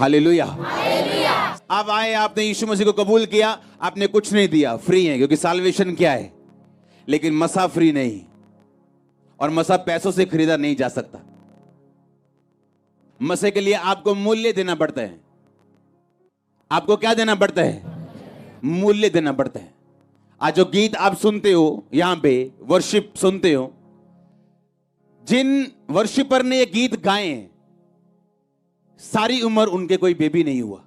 Hallelujah. अब आए, आपने यीशु मसीह को कबूल किया, आपने कुछ नहीं दिया, फ्री है, क्योंकि साल्वेशन क्या है, लेकिन मसा फ्री नहीं, और मसा पैसों से खरीदा नहीं जा सकता। मसे के लिए आपको मूल्य देना पड़ता है। आपको क्या देना पड़ता है? मूल्य देना पड़ता है। आज जो गीत आप सुनते हो, यहां पे वर्शिप सुनते हो, जिन वर्शिपर ने ये गीत गाए हैं, सारी उम्र उनके कोई बेबी नहीं हुआ,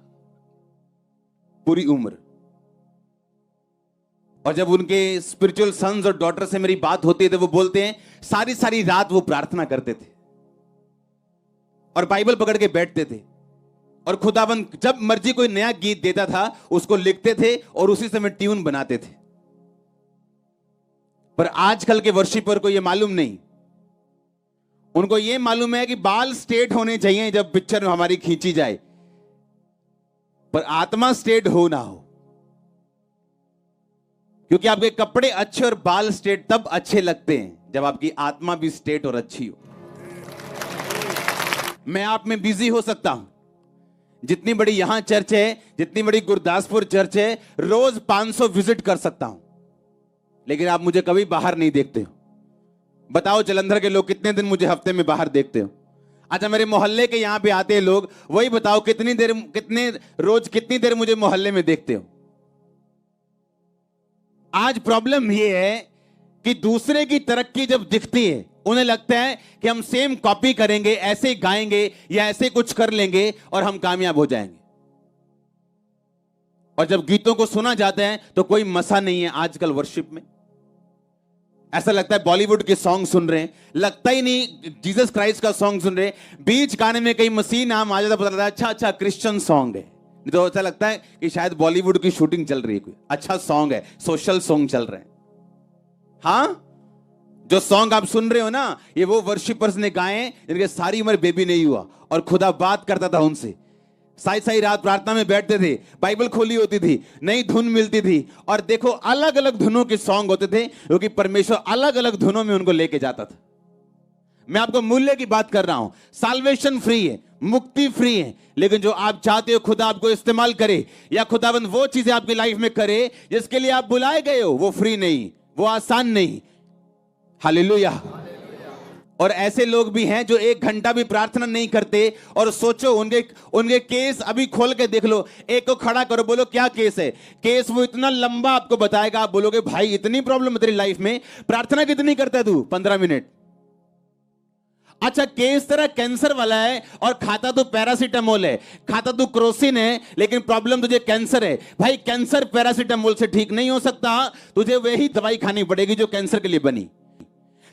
पूरी उम्र। और जब उनके स्पिरिचुअल सन्स और डॉटर से मेरी बात होती है तो वो बोलते हैं सारी सारी रात वो प्रार्थना करते थे और बाइबल पकड़ के बैठते थे, और खुदाबंद जब मर्जी कोई नया गीत देता था उसको लिखते थे और उसी समय ट्यून बनाते थे। पर आजकल के वर्शिपर को यह मालूम नहीं, उनको यह मालूम है कि बाल स्ट्रेट होने चाहिए जब पिक्चर हमारी खींची जाए, पर आत्मा स्ट्रेट हो ना हो। क्योंकि आपके कपड़े अच्छे और बाल स्ट्रेट तब अच्छे लगते हैं जब आपकी आत्मा भी स्ट्रेट और अच्छी हो। मैं आप में बिजी हो सकता हूं, जितनी बड़ी यहां चर्च है, जितनी बड़ी गुरदासपुर चर्च है, रोज 500 विजिट कर सकता हूं, लेकिन आप मुझे कभी बाहर नहीं देखते हो। बताओ जलंधर के लोग कितने दिन मुझे हफ्ते में बाहर देखते हो? अच्छा, मेरे मोहल्ले के यहां पे आते हैं लोग, वही बताओ कितनी देर मुझे मोहल्ले में देखते हो? आज प्रॉब्लम यह है कि दूसरे की तरक्की जब दिखती है, उन्हें लगता है कि हम सेम कॉपी करेंगे, ऐसे गाएंगे या ऐसे कुछ कर लेंगे और हम कामयाब हो जाएंगे। और जब गीतों को सुना जाता है तो कोई मसा नहीं है। आजकल वर्शिप में ऐसा लगता है बॉलीवुड के सॉन्ग सुन रहे हैं, लगता ही नहीं जीसस क्राइस्ट का सॉन्ग सुन रहे हैं। बीच गाने में कहीं मसीह नाम आ जाता, पता लगता है अच्छा अच्छा क्रिश्चियन सॉन्ग है, नहीं तो ऐसा लगता है कि शायद बॉलीवुड की शूटिंग चल रही है, कोई अच्छा सॉन्ग है, सोशल सॉन्ग चल रहे हैं। हाँ, जो सॉन्ग आप सुन रहे हो ना, ये वो वर्शिपर्स ने गाए हैं जिनके सारी उम्र बेबी नहीं हुआ, और खुदा बात करता था उनसे। सारी सारी रात प्रार्थना में बैठते थे, बाइबल खोली होती थी, नई धुन मिलती थी, और देखो अलग अलग धुनों के सॉन्ग होते थे, क्योंकि परमेश्वर अलग अलग धुनों में उनको लेके जाता था। मैं आपको मूल्य की बात कर रहा हूं। साल्वेशन फ्री है, मुक्ति फ्री है, लेकिन जो आप चाहते हो खुदा आपको इस्तेमाल करे, या खुदाबंद वो चीजें आपकी लाइफ में करे जिसके लिए आप बुलाए गए हो, वो फ्री नहीं, वो आसान नहीं। हालेलुया। और ऐसे लोग भी हैं जो 1 घंटा भी प्रार्थना नहीं करते, और सोचो उनके केस अभी खोल के देख लो, एक को खड़ा करो, बोलो क्या केस है, केस वो इतना लंबा आपको बताएगा, आप बोलोगे भाई इतनी प्रॉब्लम है तेरी लाइफ में, प्रार्थना कितनी करता है तू? 15 मिनट। अच्छा, केस तेरा कैंसर वाला है और खाता तो पैरासीटामोल है, खाता तो क्रोसिन है, लेकिन प्रॉब्लम तुझे कैंसर है। भाई कैंसर पैरासीटामोल से ठीक नहीं हो सकता, तुझे वही दवाई खानी पड़ेगी जो कैंसर के लिए बनी।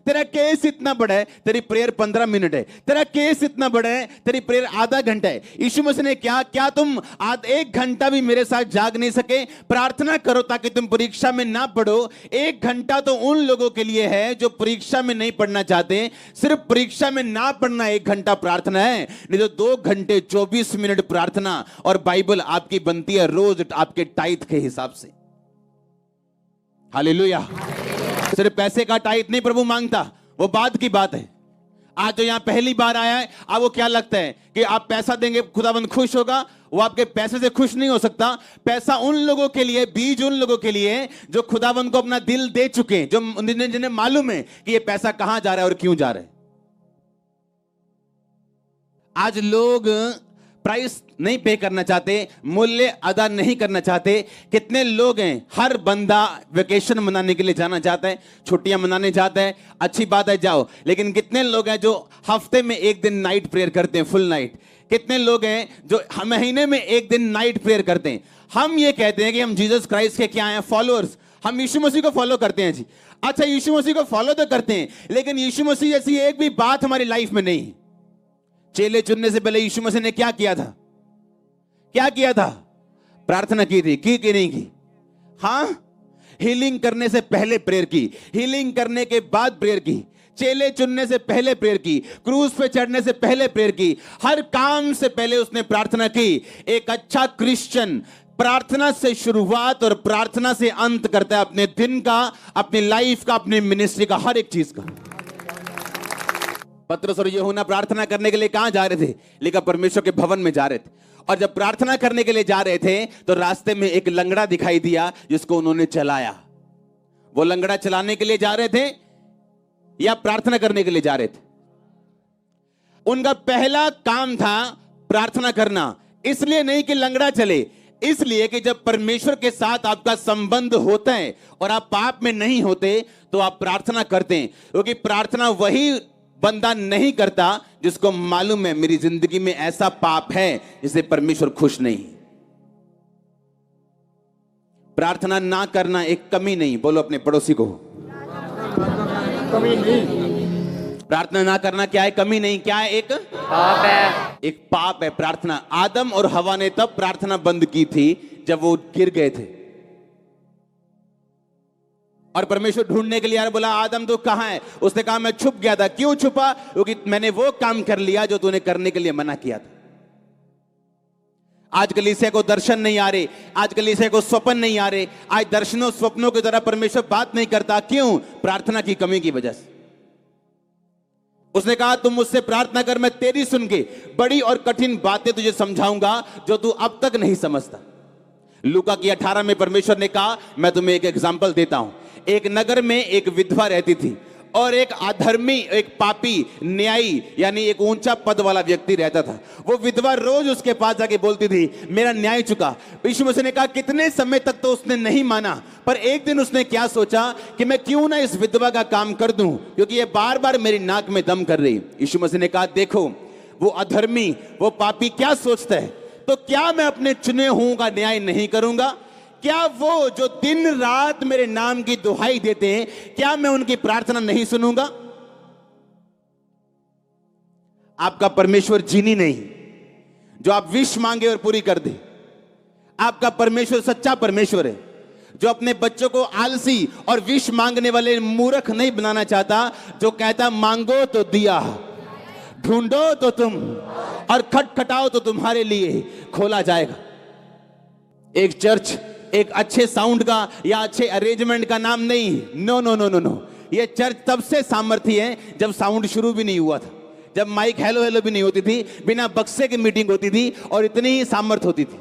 तेरा केस इतना बड़ा है, तेरी प्रेयर 15 मिनट है। तेरा केस इतना बड़ा है, तेरी प्रेयर आधा घंटा है। यीशु मसीह ने क्या तुम 1 घंटा भी मेरे साथ जाग नहीं सके? प्रार्थना करो ताकि तुम परीक्षा में ना पढ़ो। 1 घंटा तो उन लोगों के लिए है जो परीक्षा में नहीं पढ़ना चाहते, सिर्फ परीक्षा में ना पढ़ना 1 घंटा प्रार्थना है, नहीं तो 2 घंटे 24 मिनट प्रार्थना और बाइबल आपकी बनती है रोज आपके टाइट के हिसाब से। हालेलुया। सिर्फ पैसे का टाइट नहीं प्रभु मांगता, वो बाद की बात है। आज जो यहां पहली बार आया है, आप वो क्या लगता है कि आप पैसा देंगे खुदाबंद खुश होगा? वो आपके पैसे से खुश नहीं हो सकता। पैसा उन लोगों के लिए, बीज उन लोगों के लिए जो खुदाबंद को अपना दिल दे चुके हैं, जो जिन्हें मालूम है कि ये पैसा कहां जा रहा है और क्यों जा रहा है। आज लोग प्राइस नहीं पे करना चाहते, मूल्य अदा नहीं करना चाहते। कितने लोग हैं, हर बंदा वेकेशन मनाने के लिए जाना चाहता है, छुट्टियां मनाने चाहता है, अच्छी बात है जाओ, लेकिन कितने लोग हैं जो हफ्ते में 1 दिन नाइट प्रेयर करते हैं, फुल नाइट? कितने लोग हैं जो महीने में 1 दिन नाइट प्रेयर करते हैं? हम ये कहते हैं कि हम जीसस क्राइस्ट के क्या हैं? फॉलोअर्स। हम यीशु मसीह को फॉलो करते हैं जी। अच्छा, यीशु मसीह को फॉलो तो करते हैं, लेकिन यीशु मसीह जैसी एक भी बात हमारी लाइफ में नहीं। चेले चुनने से पहले यीशु मसीह ने क्या किया था? क्या किया था? प्रार्थना की थी, की नहीं की? हां, हीलिंग करने से पहले प्रेयर की, हीलिंग करने के बाद प्रेयर की, चेले चुनने से पहले प्रेयर की, क्रूज पे चढ़ने से पहले प्रेयर की, हर काम से पहले उसने प्रार्थना की। एक अच्छा क्रिश्चियन प्रार्थना से शुरुआत और प्रार्थना से अंत करता है, अपने दिन का, अपनी लाइफ का, अपनी मिनिस्ट्री का, हर एक चीज का। पतरस और यूहन्ना प्रार्थना करने के लिए कहां जा रहे थे? लेकिन परमेश्वर के भवन में जा रहे थे। और जब प्रार्थना करने के लिए जा रहे थे तो रास्ते में एक लंगड़ा दिखाई दिया जिसको उन्होंने चलाया। वो लंगड़ा चलाने के लिए जा रहे थे या प्रार्थना करने के लिए जा रहे थे? उनका पहला काम था प्रार्थना करना। इसलिए नहीं कि लंगड़ा चले, इसलिए कि जब परमेश्वर के साथ आपका संबंध होता है और आप पाप में नहीं होते तो आप प्रार्थना करते हैं, क्योंकि प्रार्थना वही बंदा नहीं करता जिसको मालूम है मेरी जिंदगी में ऐसा पाप है जिससे परमेश्वर खुश नहीं। प्रार्थना ना करना एक कमी नहीं, बोलो अपने पड़ोसी को, कमी नहीं। प्रार्थना ना करना क्या है? कमी नहीं। क्या है? एक पाप है। एक पाप है प्रार्थना। आदम और हवा ने तब प्रार्थना बंद की थी जब वो गिर गए थे और परमेश्वर ढूंढने के लिए यार बोला, आदम तू कहां है? उसने कहा मैं छुप गया था। क्यों छुपा? क्योंकि मैंने वो काम कर लिया जो तूने करने के लिए मना किया था। आज कलीसिया को दर्शन नहीं आ रहे, आज कलीसिया को स्वप्न नहीं आ रहे, आज दर्शनों स्वप्नों की तरह परमेश्वर बात नहीं करता। क्यों? प्रार्थना की कमी की वजह से। उसने कहा तुम मुझसे प्रार्थना कर, मैं तेरी सुन के बड़ी और कठिन बातें तुझे समझाऊंगा जो तू अब तक नहीं समझता। लूका की 18 में परमेश्वर ने कहा मैं तुम्हें एक एग्जांपल देता हूं। एक नगर में एक विधवा रहती थी और एक अधर्मी, एक पापी, न्यायी यानी एक ऊंचा पद वाला व्यक्ति रहता था। वो विधवा रोज उसके पास जाके बोलती थी मेरा न्याय चुका। यीशु मसीह ने कहा कितने समय तक तो उसने नहीं माना, पर एक दिन उसने क्या सोचा कि मैं क्यों ना इस विधवा का काम कर दूं, क्योंकि ये बार बार मेरी नाक में दम कर रही। यीशु मसीह ने कहा देखो वो अधर्मी, वो पापी क्या सोचता है, तो क्या मैं अपने चुने हुओं का न्याय नहीं करूंगा? क्या वो जो दिन रात मेरे नाम की दुहाई देते हैं, क्या मैं उनकी प्रार्थना नहीं सुनूंगा? आपका परमेश्वर जीनी नहीं जो आप विश मांगे और पूरी कर दे। आपका परमेश्वर सच्चा परमेश्वर है जो अपने बच्चों को आलसी और विश मांगने वाले मूर्ख नहीं बनाना चाहता, जो कहता मांगो तो दिया, ढूंढो तो तुम, और खटखटाओ तो तुम्हारे लिए खोला जाएगा। एक चर्च एक अच्छे साउंड का या अच्छे अरेंजमेंट का नाम नहीं। No no no no no, ये चर्च तब से सामर्थ्य है जब साउंड शुरू भी नहीं हुआ था, जब माइक हेलो हेलो भी नहीं होती थी, बिना बक्से की मीटिंग होती थी और इतनी ही सामर्थ्य होती थी।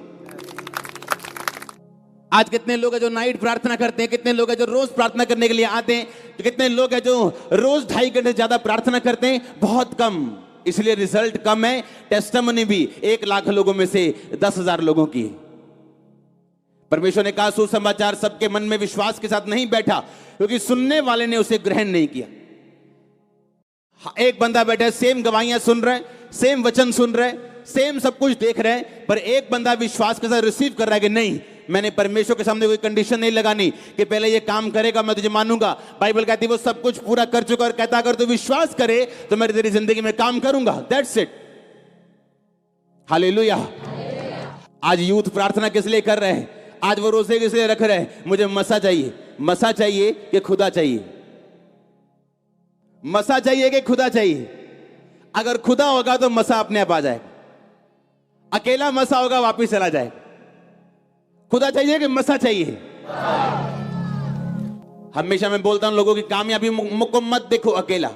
आज कितने लोग हैं जो नाइट प्रार्थना करते हैं, कितने लोग हैं जो रोज प्रार्थना करने के लिए आते हैं, तो कितने लोग हैं जो रोज 2.5 घंटे ज्यादा प्रार्थना करते हैं? बहुत कम, इसलिए रिजल्ट कम है। टेस्टिमनी भी 1 लाख लोगों में से 10,000 लोगों की। परमेश्वर ने कहा सुसमाचार सबके मन में विश्वास के साथ नहीं बैठा, क्योंकि सुनने वाले ने उसे ग्रहण नहीं किया। एक बंदा बैठा है, सेम गवाहियां सुन रहा है, सेम वचन सुन रहा है, सेम सब कुछ देख रहे हैं, पर एक बंदा विश्वास के साथ रिसीव कर रहा है कि नहीं, मैंने परमेश्वर के सामने कोई कंडीशन नहीं लगानी कि पहले ये काम करेगा मैं तुझे मानूंगा। बाइबल कहती है वो सब कुछ पूरा कर चुका और कहता अगर तू विश्वास करे तो मैं तेरी जिंदगी में काम करूंगा। That's it. हालेलुया। आज यूथ प्रार्थना किस लिए कर रहे हैं? आज वो रोजे किस लिए रख रहे हैं? मुझे मसा चाहिए। मसा चाहिए कि खुदा चाहिए? मसा चाहिए कि खुदा चाहिए? अगर खुदा होगा तो मसा अपने आप आ जाएगा, अकेला मसा होगा वापिस चला जाएगा। खुदा चाहिए कि मसा चाहिए? हमेशा मैं बोलता हूं लोगों की कामयाबी को मत देखो अकेला,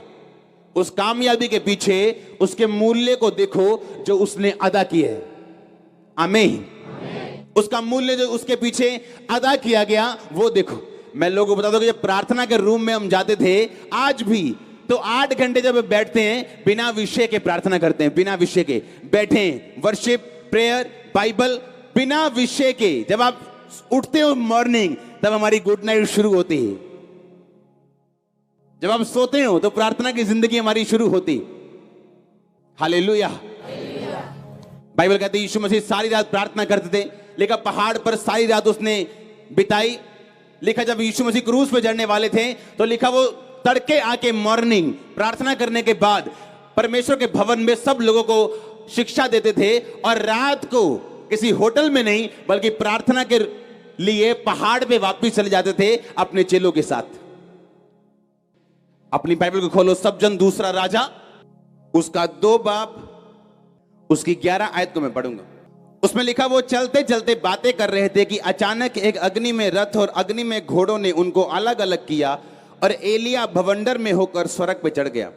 उस कामयाबी के पीछे उसके मूल्य को देखो जो उसने अदा किए है। आमीन। उसका मूल्य जो उसके पीछे अदा किया गया वो देखो। मैं लोगों को बताता हूं कि जब प्रार्थना के रूम में हम जाते थे, आज भी तो 8 घंटे जब बैठते हैं बिना विषय के प्रार्थना करते हैं, बिना विषय के बैठे, वर्शिप, प्रेयर, बाइबल, बिना विषय के। जब आप उठते हो मॉर्निंग तब हमारी गुड नाइट शुरू होती है, जब आप सोते हो तो प्रार्थना की जिंदगी हमारी शुरू होती। हालेलुया। बाइबल कहती है यीशु मसीह सारी रात प्रार्थना करते थे, लिखा पहाड़ पर सारी रात उसने बिताई। लिखा जब यीशु मसीह क्रूस पे चढ़ने वाले थे तो लिखा वो तड़के आके मॉर्निंग प्रार्थना करने के बाद परमेश्वर के भवन में सब लोगों को शिक्षा देते थे, और रात को किसी होटल में नहीं बल्कि प्रार्थना के लिए पहाड़ पे वापस चले जाते थे अपने चेलों के साथ। अपनी बाइबल को खोलो, सब जन दूसरा राजा उसका 2 बाब उसकी 11 आयत को मैं पढ़ूंगा। उसमें लिखा वो चलते चलते बातें कर रहे थे कि अचानक एक अग्नि में रथ और अग्नि में घोड़ों ने उनको अलग अलग किया, और एलिया भवंडर में होकर स्वर्ग पे चढ़ गया।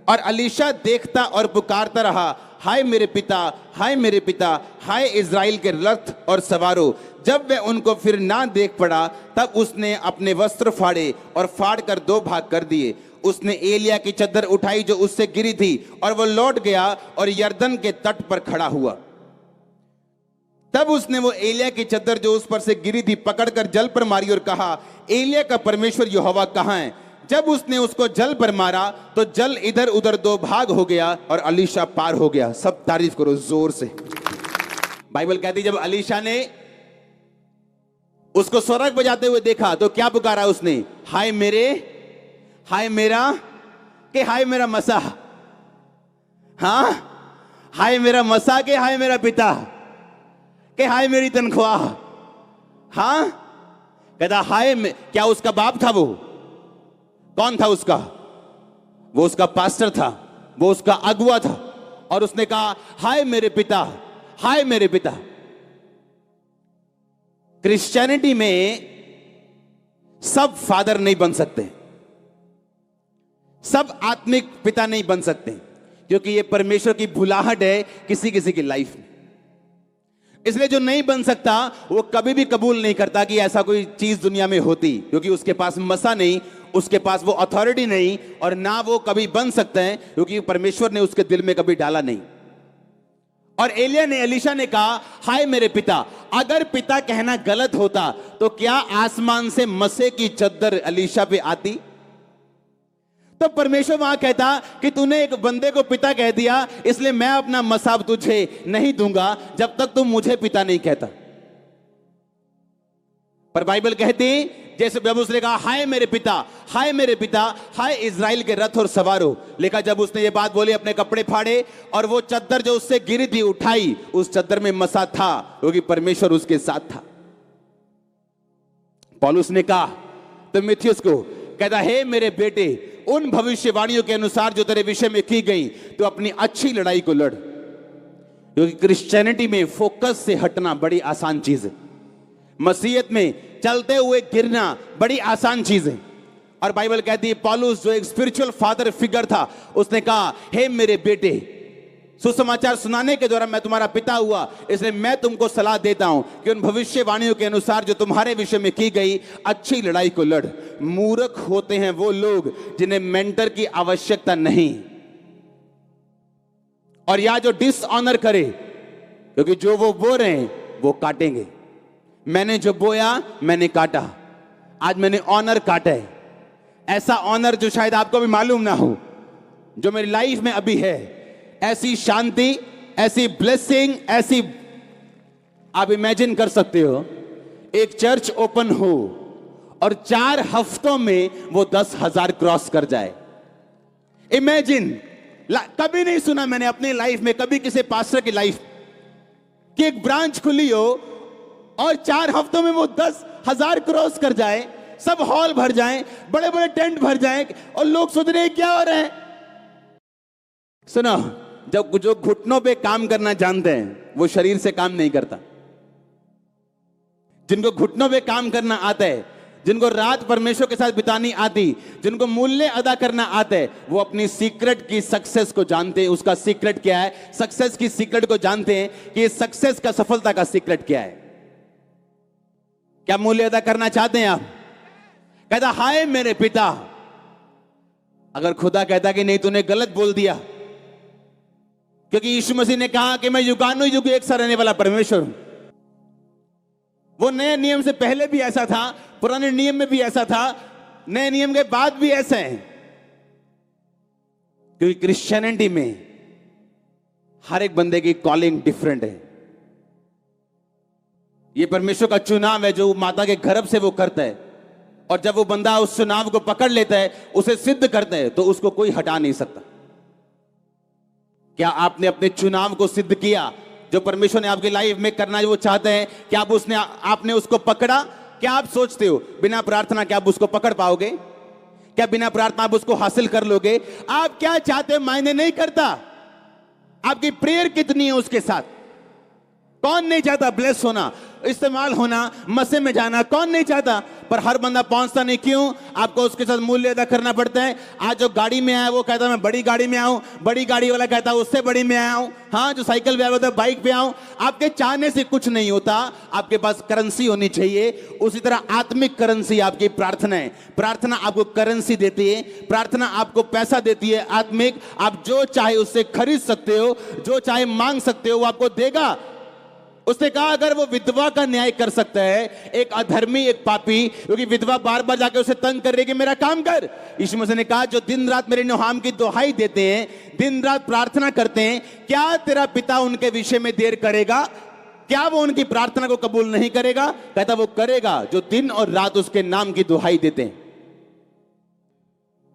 और अलीशा देखता और पुकारता रहा, हाय मेरे पिता, हाय मेरे पिता, हाय इज़राइल के रथ और सवारों। जब वह उनको फिर ना देख पड़ा, तब उसने अपने वस्त्र फाड़े और फाड़ कर दो भाग कर दिए। उसने एलिया की चद्दर उठाई जो उससे गिरी थी, और वो लौट गया और यरदन के तट पर खड़ा हुआ। तब उसने वो एलिया की चद्दर जो उस पर से गिरी थी पकड़कर जल पर मारी और कहा, एलिया का परमेश्वर यहोवा कहाँ है? जब उसने उसको जल पर मारा तो जल इधर उधर दो भाग हो गया और अलीशा पार हो गया। सब तारीफ करो जोर से। बाइबल कहती जब अलीशा ने उसको सोरग बजाते हुए देखा तो क्या पुकारा उसने? हाय मेरे, हाय मेरा, के हाय मेरा मसा, हाँ हाय मेरा मसा, के हाय मेरा पिता, के हाय मेरी तनख्वाह। हाँ कहता हाय, क्या उसका बाप था? वो कौन था उसका? वो उसका पास्टर था, वो उसका अगुआ था। और उसने कहा हाय मेरे पिता, हाय मेरे पिता। क्रिश्चियनिटी में सब फादर नहीं बन सकते, सब आत्मिक पिता नहीं बन सकते, क्योंकि ये परमेश्वर की बुलाहट है किसी किसी की लाइफ में। इसलिए जो नहीं बन सकता वो कभी भी कबूल नहीं करता कि ऐसा कोई चीज दुनिया में होती, क्योंकि उसके पास मसा नहीं, उसके पास वो अथॉरिटी नहीं, और ना वो कभी बन सकते हैं क्योंकि परमेश्वर ने उसके दिल में कभी डाला नहीं। और एलिया ने, एलीशा ने कहा हाय मेरे पिता। अगर पिता कहना गलत होता तो क्या आसमान से मसे की चद्दर एलीशा पे आती? तो परमेश्वर वहां कहता कि तूने एक बंदे को पिता कह दिया, इसलिए मैं अपना मसाब तुझे नहीं दूंगा जब तक तुम मुझे पिता नहीं कहता। पर बाइबल कहती जैसे जब उसने कहा हाय मेरे पिता, हाय मेरे पिता, हाय इज़राइल के रथ और सवारों, लेकिन जब उसने ये बात बोली अपने कपड़े फाड़े और वो चद्दर जो उससे गिरी थी उठाई, उस चद्दर में मसा था क्योंकि परमेश्वर उसके साथ था। पौलुस ने कहा तीमुथियुस को, कहता हे मेरे बेटे, उन भविष्यवाणियों के अनुसार जो तेरे विषय में की गई तो अपनी अच्छी लड़ाई को लड़। क्योंकि क्रिश्चियनिटी में फोकस से हटना बड़ी आसान चीज है, मसीहत में चलते हुए गिरना बड़ी आसान चीज है। और बाइबल कहती है पौलुस जो एक स्पिरिचुअल फादर फिगर था, उसने कहा हे मेरे बेटे, सुसमाचार सुनाने के द्वारा मैं तुम्हारा पिता हुआ, इसलिए मैं तुमको सलाह देता हूं कि उन भविष्यवाणियों के अनुसार जो तुम्हारे विषय में की गई अच्छी लड़ाई को लड़। मूर्ख होते हैं वो लोग जिन्हें मेंटर की आवश्यकता नहीं, और या जो डिसऑनर करे, क्योंकि जो वो बो रहे हैं वो काटेंगे। मैंने जो बोया मैंने काटा, आज मैंने ऑनर काटा है। ऐसा ऑनर जो शायद आपको भी मालूम ना हो, जो मेरी लाइफ में अभी है, ऐसी शांति, ऐसी ब्लेसिंग, ऐसी आप इमेजिन कर सकते हो एक चर्च ओपन हो और 4 हफ्तों में वो 10,000 क्रॉस कर जाए। इमेजिन, कभी नहीं सुना मैंने अपनी लाइफ में, कभी किसी पास्टर की लाइफ कि एक ब्रांच खुली हो और 4 हफ्तों में वो 10,000 क्रॉस कर जाए, सब हॉल भर जाए, बड़े बड़े टेंट भर जाए, और लोग सोच रहे हैं क्या हो रहा है। सुनो, जब जो घुटनों पे काम करना जानते हैं वो शरीर से काम नहीं करता। जिनको घुटनों पे काम करना आता है, जिनको रात परमेश्वर के साथ बितानी आती, जिनको मूल्य अदा करना आता है, वो अपनी सीक्रेट की सक्सेस को जानते हैं। उसका सीक्रेट क्या है? सक्सेस की सीक्रेट को जानते हैं कि ये सक्सेस का, सफलता का सीक्रेट क्या है। क्या मूल्य अदा करना चाहते हैं आप? कहता हाय मेरे पिता। अगर खुदा कहता कि नहीं तूने गलत बोल दिया, क्योंकि यीशु मसीह ने कहा कि मैं युगानुयुग एक सा रहने वाला परमेश्वर हूं। वो नए नियम से पहले भी ऐसा था, पुराने नियम में भी ऐसा था, नए नियम के बाद भी ऐसा है। क्योंकि क्रिश्चियनिटी में हर एक बंदे की कॉलिंग डिफरेंट है। ये परमेश्वर का चुनाव है जो माता के गर्भ से वो करता है, और जब वो बंदा उस चुनाव को पकड़ लेता है, उसे सिद्ध करता है, तो उसको कोई हटा नहीं सकता। क्या आपने अपने चुनाव को सिद्ध किया? जो परमेश्वर ने आपकी लाइफ में करना जो वो चाहते हैं, क्या आपने उसको पकड़ा? क्या आप सोचते हो बिना प्रार्थना क्या आप उसको पकड़ पाओगे? क्या बिना प्रार्थना आप उसको हासिल कर लोगे? आप क्या चाहते हो मायने नहीं करता, आपकी प्रेयर कितनी है उसके साथ। कौन नहीं चाहता ब्लेस होना, इस्तेमाल होना, मसे में जाना? कौन नहीं चाहता? पर हर बंदा पहुंचता नहीं। क्यों? आपको उसके साथ मूल्य अदा करना पड़ता है। आज जो गाड़ी में आया वो कहता मैं बड़ी गाड़ी में आऊं, बड़ी गाड़ी वाला कहता उससे बड़ी में आया हूं। हाँ, जो साइकिल पे आया होता बाइक पे आऊं। आपके चाहने से कुछ नहीं होता, आपके पास करेंसी होनी चाहिए। उसी तरह आत्मिक करेंसी आपकी प्रार्थना है। प्रार्थना आपको करेंसी देती है, प्रार्थना आपको पैसा देती है आत्मिक। आप जो चाहे उससे खरीद सकते हो, जो चाहे मांग सकते हो, वो आपको देगा। उसने कहा अगर वो विधवा का न्याय कर सकता है, एक अधर्मी, एक पापी, क्योंकि विधवा बार बार जाके उसे तंग कर रही है कि मेरा काम कर। यीशु मसीह ने कहा जो दिन रात मेरे नाम की दुहाई देते हैं, दिन रात प्रार्थना करते हैं, क्या तेरा पिता उनके विषय में देर करेगा? क्या वो उनकी प्रार्थना को कबूल नहीं करेगा? कहता वो करेगा जो दिन और रात उसके नाम की दुहाई देते हैं।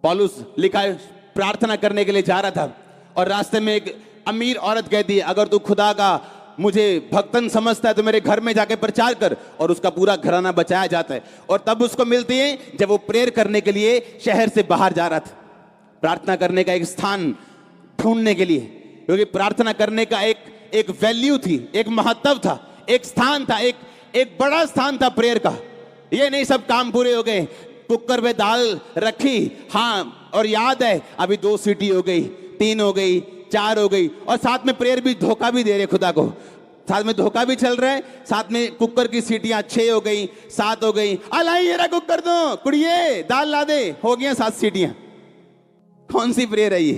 पौलुस लिखा है प्रार्थना करने के लिए जा रहा था और रास्ते में एक अमीर औरत कहती है अगर तू खुदा का मुझे भक्तन समझता है तो मेरे घर में जाके प्रचार कर, और उसका पूरा घराना बचाया जाता है। और तब उसको मिलती है जब वो प्रेयर करने के लिए शहर से बाहर जा रहा था, प्रार्थना करने का एक स्थान ढूंढने के लिए, क्योंकि प्रार्थना करने का एक वैल्यू थी, एक महत्व था, एक स्थान था, एक बड़ा स्थान था प्रेयर का। ये नहीं सब काम पूरे हो गए, कुकर में दाल रखी, हाँ, और याद है अभी 2 सीटी हो गई, 3 हो गई, 4 हो गई, और साथ में प्रेयर भी धोखा भी दे रहे खुदा को, साथ में धोखा भी चल रहा है, साथ में कुकर की सीटियां 6 हो गई, 7 हो गई। अलाई ये कुकर दो कुड़िए, दाल ला दे, हो गया 7 सीटियां। कौन सी प्रेयर है ये?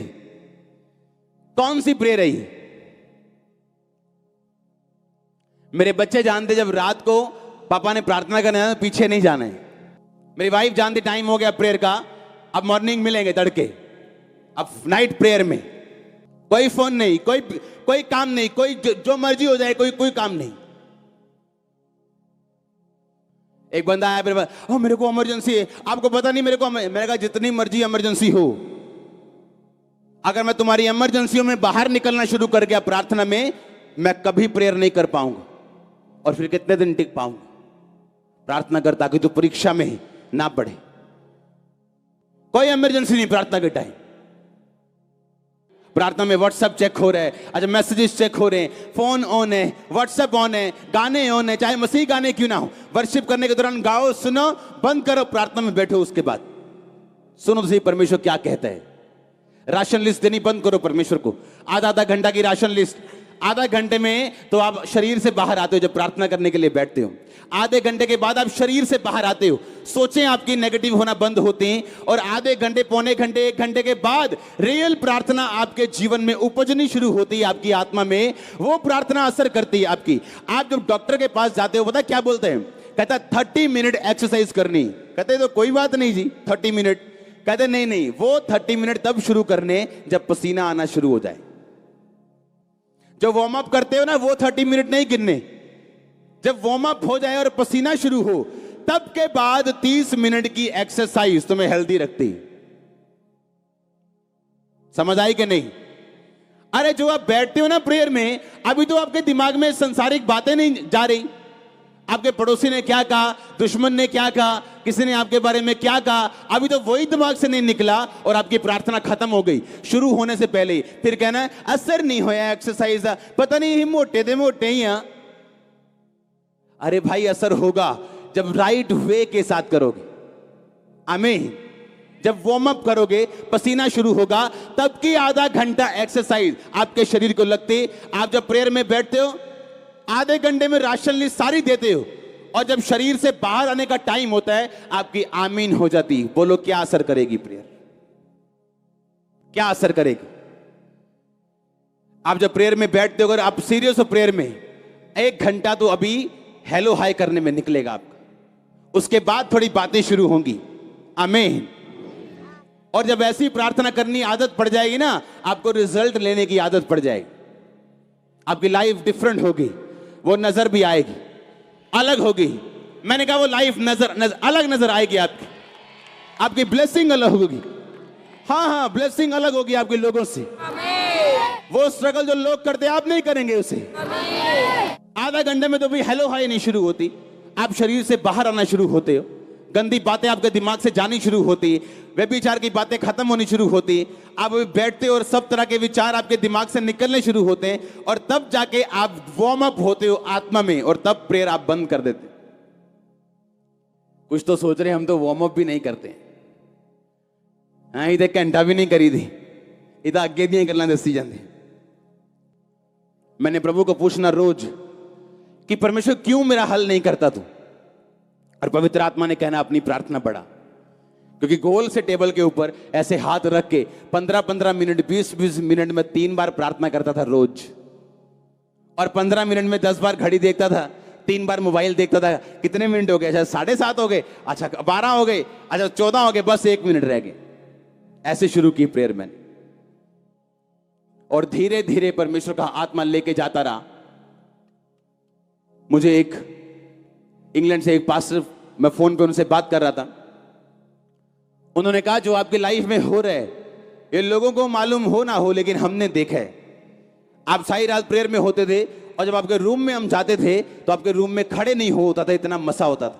कौन सी प्रेयर है ये? मेरे बच्चे जानते जब रात को पापा ने प्रार्थना करना है पीछे नहीं जाना है। मेरी वाइफ जानती टाइम हो गया प्रेयर का, अब मॉर्निंग मिलेंगे तड़के, अब नाइट प्रेयर में कोई फोन नहीं, कोई काम नहीं, कोई जो मर्जी हो जाए, कोई काम नहीं। एक बंदा आया मेरे पास, मेरे को इमरजेंसी है। आपको पता नहीं मेरे को? मैंने कहा जितनी मर्जी इमरजेंसी हो, अगर मैं तुम्हारी इमरजेंसियों में बाहर निकलना शुरू कर गया प्रार्थना में, मैं कभी प्रेयर नहीं कर पाऊंगा, और फिर कितने दिन टिक पाऊंगा? प्रार्थना कर ताकि तू परीक्षा में ना पढ़े। कोई इमरजेंसी नहीं प्रार्थना के टाइम। प्रार्थना में व्हाट्सएप चेक हो रहा है, अच्छा मैसेजेस चेक हो रहे हैं, फोन ऑन है, व्हाट्सएप ऑन है, गाने ऑन है, चाहे मसीह गाने क्यों ना हो। वर्शिप करने के दौरान गाओ, सुनो, बंद करो, प्रार्थना में बैठो, उसके बाद सुनो तो सही परमेश्वर क्या कहता है। राशन लिस्ट देनी बंद करो परमेश्वर को, आधा घंटा की राशन लिस्ट। आधा घंटे में तो आप शरीर से बाहर आते हो जब प्रार्थना करने के लिए बैठते हो, आधे घंटे के बाद आप शरीर से बाहर आते हो, सोचें आपकी नेगेटिव होना बंद होते हैं, और आधे घंटे, पौने घंटे, 1 घंटे के बाद रियल प्रार्थना आपके जीवन में उपजनी शुरू होती है, आपकी आत्मा में वो प्रार्थना असर करती है आपकी। आप जब डॉक्टर के पास जाते हो, पता क्या बोलते हैं? कहता 30 मिनट एक्सरसाइज करनी। कहते तो कोई बात नहीं जी 30 मिनट। कहते नहीं, वो 30 मिनट तब शुरू करने जब पसीना आना शुरू हो जाए। जो वार्म अप करते हो ना, वो 30 मिनट नहीं गिनने, जब वार्म अप हो जाए और पसीना शुरू हो, तब के बाद 30 मिनट की एक्सरसाइज तुम्हें हेल्दी रखती। समझ आई कि नहीं? अरे जो आप बैठते हो ना प्रेयर में, अभी तो आपके दिमाग में संसारिक बातें नहीं जा रही। आपके पड़ोसी ने क्या कहा, दुश्मन ने क्या कहा, किसी ने आपके बारे में क्या कहा, अभी तो वही दिमाग से नहीं निकला, और आपकी प्रार्थना खत्म हो गई शुरू होने से पहले। फिर कहना असर नहीं होया एक्सरसाइज, पता नहीं ही मोटे ही हैं। अरे भाई असर होगा जब राइट वे के साथ करोगे। आमीन। जब वार्म अप करोगे, पसीना शुरू होगा, तब की आधा घंटा एक्सरसाइज आपके शरीर को लगती। आप जब प्रेयर में बैठते हो, आधे घंटे में राशन लिस्ट सारी देते हो, और जब शरीर से बाहर आने का टाइम होता है, आपकी आमीन हो जाती। बोलो क्या असर करेगी प्रेयर? क्या असर करेगी? आप जब प्रेयर में बैठते हो, अगर आप सीरियस हो प्रेयर में, 1 घंटा तो अभी हेलो हाय करने में निकलेगा आपका, उसके बाद थोड़ी बातें शुरू होंगी। आमीन। और जब ऐसी प्रार्थना करनी आदत पड़ जाएगी ना, आपको रिजल्ट लेने की आदत पड़ जाएगी, आपकी लाइफ डिफरेंट होगी, वो नजर भी आएगी, अलग होगी। मैंने कहा वो लाइफ अलग नजर आएगी आपकी ब्लेसिंग अलग होगी। हाँ, ब्लेसिंग अलग होगी आपके लोगों से। वो स्ट्रगल जो लोग करते आप नहीं करेंगे उसे। आधा घंटे में तो भी हेलो हाय नहीं शुरू होती, आप शरीर से बाहर आना शुरू होते हो, गंदी बातें आपके दिमाग से जानी शुरू होती, व्यभिचार की बातें खत्म होनी शुरू होती, आप बैठते हो और सब तरह के विचार आपके दिमाग से निकलने शुरू होते हैं, और तब जाके आप वार्म अप होते हो आत्मा में, और तब प्रेयर आप बंद कर देते। कुछ तो सोच रहे हम तो वार्म अप भी नहीं करते। हाँ इधर घंटा भी नहीं करी थी, इधर अगे दियां गल्लां दसी जांदे। मैंने प्रभु को पूछना रोज कि परमेश्वर क्यों मेरा हल नहीं करता तू, और पवित्र आत्मा ने कहना अपनी प्रार्थना बढ़ा। क्योंकि गोल से टेबल के ऊपर ऐसे हाथ रख के 15-15 मिनट 20-20 मिनट में 3 बार प्रार्थना करता था रोज, और 15 मिनट में 10 बार घड़ी देखता था, 3 बार मोबाइल देखता था। कितने मिनट हो गए? अच्छा 7:30 हो गए, अच्छा 12 हो गए, अच्छा 14 हो गए, बस 1 मिनट रह गए। ऐसे शुरू की प्रेयर मैंने, और धीरे धीरे परमेश्वर का आत्मा लेके जाता रहा। मुझे एक इंग्लैंड से एक पास्टर, मैं फोन पे उनसे बात कर रहा था, उन्होंने कहा जो आपकी लाइफ में हो रहा है ये लोगों को मालूम हो ना हो, लेकिन हमने देखा है। आप सारी रात प्रेयर में होते थे, और जब आपके रूम में हम जाते थे तो आपके रूम में खड़े नहीं हो होता था, इतना मसा होता था,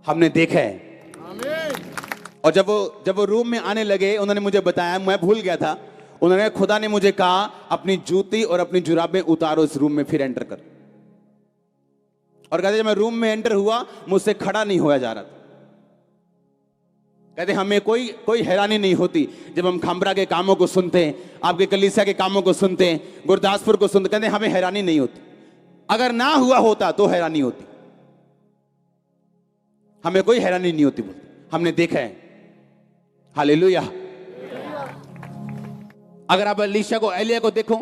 हमने देखा है। और जब वो रूम में आने लगे, उन्होंने मुझे बताया, मैं भूल गया था, उन्होंने खुदा ने मुझे कहा अपनी जूती और अपनी जुराबें उतारो इस रूम में, फिर एंटर कर। और कहते जब मैं रूम में एंटर हुआ मुझसे खड़ा नहीं होया जा रहा था। कहते हमें कोई हैरानी नहीं होती जब हम खामरा के कामों को सुनते हैं, आपके कलीसिया के कामों को सुनते हैं, गुरदासपुर को सुनते, कहते हमें हैरानी नहीं होती। अगर ना हुआ होता तो हैरानी होती, हमें कोई हैरानी नहीं होती, बोलते हमने देखा है। हालेलुया। अगर आप एलिया को देखो,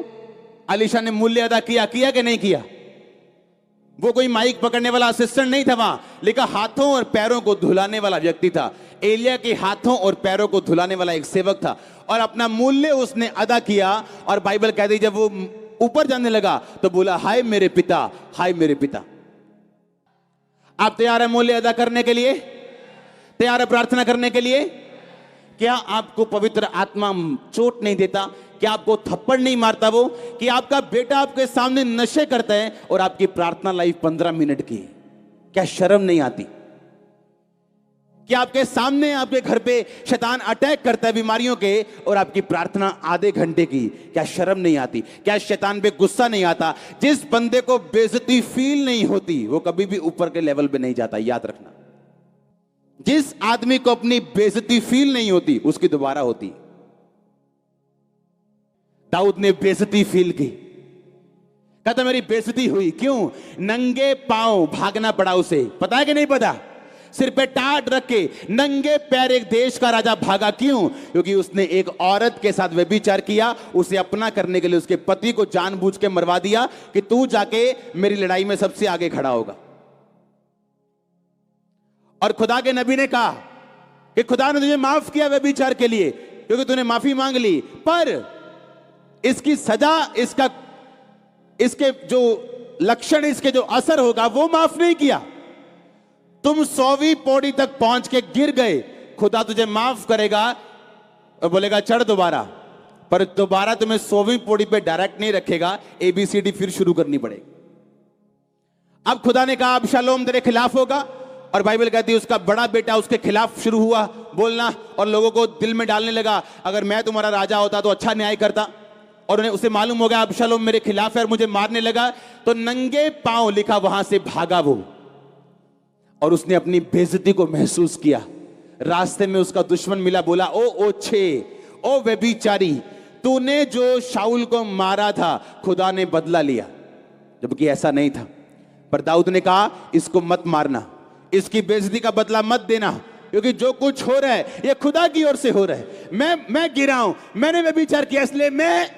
एलीशा ने मूल्य अदा किया कि नहीं किया? वो कोई माइक पकड़ने वाला असिस्टेंट नहीं था, वहां लिखा हाथों और पैरों को धुलाने वाला व्यक्ति था। एलिया के हाथों और पैरों को धुलाने वाला एक सेवक था, और अपना मूल्य उसने अदा किया। और बाइबल कहती जब वो ऊपर जाने लगा तो बोला हाय मेरे पिता, हाय मेरे पिता। आप तैयार है मूल्य अदा करने के लिए? तैयार है प्रार्थना करने के लिए? क्या आपको पवित्र आत्मा चोट नहीं देता? क्या आपको थप्पड़ नहीं मारता वो? कि आपका बेटा आपके सामने नशे करता है और आपकी प्रार्थना लाइफ 15 मिनट की, क्या शर्म नहीं आती? कि आपके सामने आपके घर पे शैतान अटैक करता है बीमारियों के, और आपकी प्रार्थना आधे घंटे की, क्या शर्म नहीं आती? क्या शैतान पे गुस्सा नहीं आता? जिस बंदे को बेइज्जती फील नहीं होती वो कभी भी ऊपर के लेवल पे नहीं जाता, याद रखना। जिस आदमी को अपनी बेइज्जती फील नहीं होती उसकी दोबारा होती। दाऊद ने बेइज्जती फील की, कहता मेरी बेइज्जती हुई। क्यों? नंगे पांव भागना पड़ा उसे, पता है कि नहीं पता? सिर पे टाट रख के नंगे पैर एक देश का राजा भागा। क्यों? क्योंकि उसने एक औरत के साथ व्यभिचार किया, उसे अपना करने के लिए उसके पति को जानबूझ के मरवा दिया कि तू जाके मेरी लड़ाई में सबसे आगे खड़ा होगा। और खुदा के नबी ने कहा कि खुदा ने तुझे माफ किया व्यभिचार के लिए क्योंकि तूने माफी मांग ली, पर इसकी सजा, इसके जो लक्षण, इसके जो असर होगा वो माफ नहीं किया। तुम 100वीं पौड़ी तक पहुंच के गिर गए, खुदा तुझे माफ करेगा और बोलेगा चढ़ दोबारा, पर दोबारा तुम्हें 100वीं पौड़ी पे डायरेक्ट नहीं रखेगा, ABCD फिर शुरू करनी पड़ेगी। अब खुदा ने कहा अबशालोम तेरे खिलाफ होगा, और बाइबल कहती है उसका बड़ा बेटा उसके खिलाफ शुरू हुआ बोलना, और लोगों को दिल में डालने लगा अगर मैं तुम्हारा राजा होता तो अच्छा न्याय करता। और उन्हें उसे मालूम हो गया अबशालोम मेरे खिलाफ है और मुझे मारने लगा, तो नंगे पांव लिखा वहां से भागा वो, और उसने अपनी बेइज्जती को महसूस किया। रास्ते में उसका दुश्मन मिला, बोला ओ व्यभिचारी, तूने जो शाऊल को मारा था खुदा ने बदला लिया, जबकि ऐसा नहीं था। पर दाऊद ने कहा इसको मत मारना, इसकी बेइज्जती का बदला मत देना, क्योंकि जो कुछ हो रहा है ये खुदा की ओर से हो रहा है। मैं गिरा हूं, मैंने व्यभिचार किया, इसलिए मैं